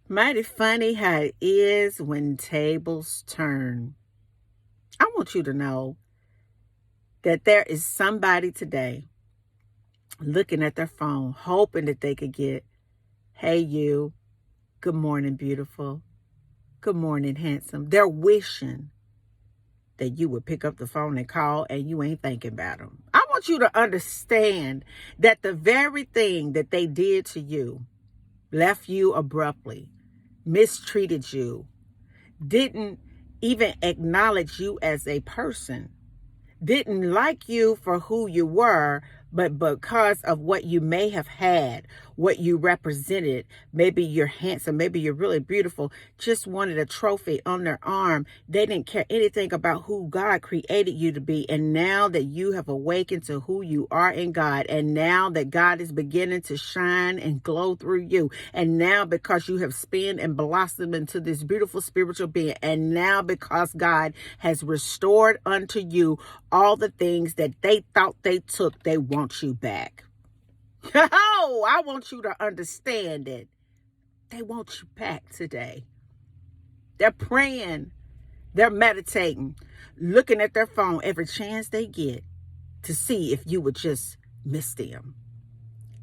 Mighty funny how it is when tables turn. I want you to know that there is somebody today looking at their phone, hoping that they could get, hey, you, good morning, beautiful. Good morning, handsome. They're wishing that you would pick up the phone and call and you ain't thinking about them. I want you to understand that the very thing that they did to you, left you abruptly, mistreated you, didn't even acknowledge you as a person, didn't like you for who you were, but because of what you may have had, what you represented, maybe you're handsome, maybe you're really beautiful, just wanted a trophy on their arm. They didn't care anything about who God created you to be. And now that you have awakened to who you are in God, and now that God is beginning to shine and glow through you, and now because you have spun and blossomed into this beautiful spiritual being, and now because God has restored unto you all the things that they thought they took, they want you back. Oh, I want you to understand it. They want you back today. They're praying, they're meditating, looking at their phone every chance they get to see if you would just miss them,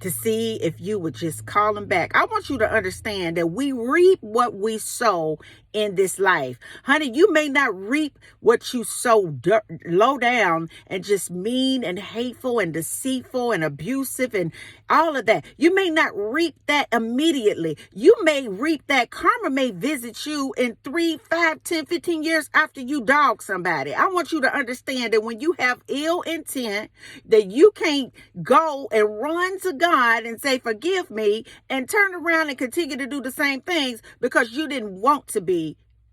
to see if you would just call them back. I want you to understand that we reap what we sow in this life. Honey, you may not reap what you sow low down and just mean and hateful and deceitful and abusive and all of that. You may not reap that immediately. You may reap that. Karma may visit you in 3, 5, 10, 15 years after you dog somebody. I want you to understand that when you have ill intent, that you can't go and run to God and say, forgive me, and turn around and continue to do the same things because you didn't want to be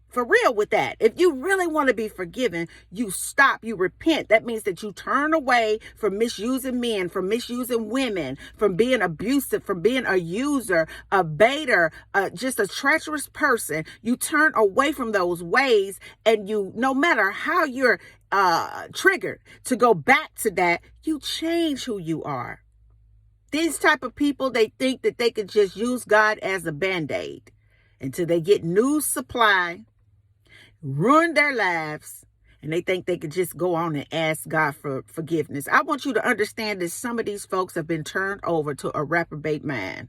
for real with that. If you really want to be forgiven, you stop, you repent. That means that you turn away from misusing men, from misusing women, from being abusive, from being a user, a baiter, just a treacherous person. You turn away from those ways, and you, no matter how you're triggered to go back to that, you change who you are. These type of people, they think that they could just use God as a Band-Aid until they get new supply, ruin their lives, and they think they could just go on and ask God for forgiveness. I want you to understand that some of these folks have been turned over to a reprobate mind.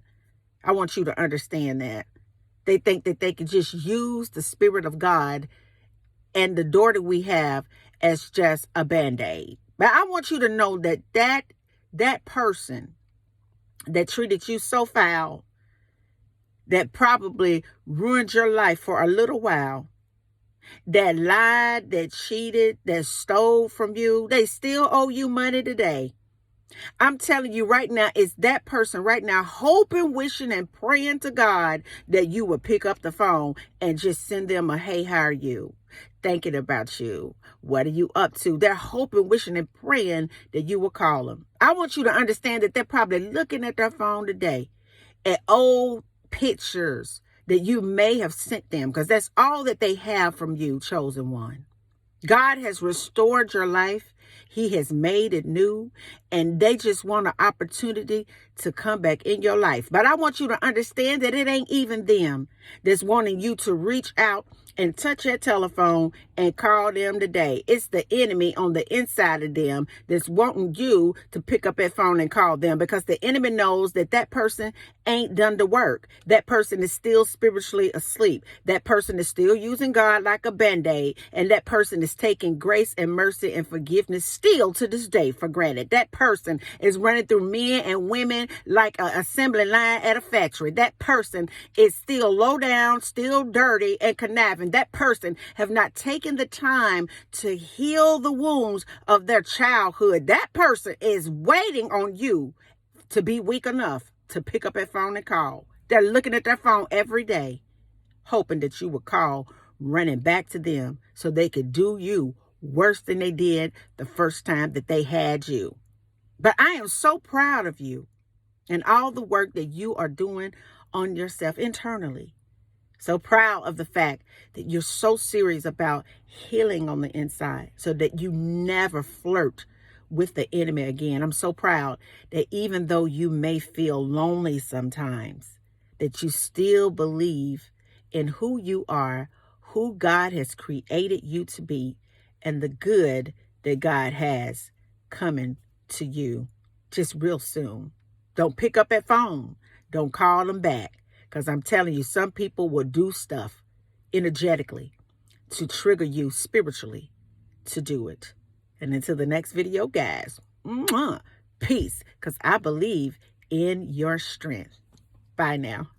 I want you to understand that. They think that they could just use the Spirit of God and the door that we have as just a Band-Aid. But I want you to know that that person that treated you so foul, that probably ruined your life for a little while, that lied, that cheated, that stole from you, they still owe you money today. I'm telling you right now, it's that person right now hoping, wishing, and praying to God that you would pick up the phone and just send them a, hey, how are you? Thinking about you. What are you up to? They're hoping, wishing, and praying that you will call them. I want you to understand that they're probably looking at their phone today at old pictures that you may have sent them, because that's all that they have from you, chosen one. God has restored your life. He has made it new, and they just want an opportunity to come back in your life. But I want you to understand that it ain't even them that's wanting you to reach out and touch your telephone and call them today. It's the enemy on the inside of them that's wanting you to pick up that phone and call them, because the enemy knows that that person ain't done the work. That person is still spiritually asleep. That person is still using God like a Band-Aid, and that person is taking grace and mercy and forgiveness still to this day for granted. That person is running through men and women like an assembly line at a factory. That person is still low down, still dirty and conniving. That person have not taken the time to heal the wounds of their childhood. That person is waiting on you to be weak enough to pick up that phone and call. They're looking at their phone every day, hoping that you would call, running back to them so they could do you worse than they did the first time that they had you. But I am so proud of you and all the work that you are doing on yourself internally. So proud of the fact that you're so serious about healing on the inside so that you never flirt with the enemy again. I'm so proud that even though you may feel lonely sometimes, that you still believe in who you are, who God has created you to be, and the good that God has coming to you just real soon. Don't pick up that phone. Don't call them back. Because I'm telling you, some people will do stuff energetically to trigger you spiritually to do it. And until the next video, guys, peace. Because I believe in your strength. Bye now.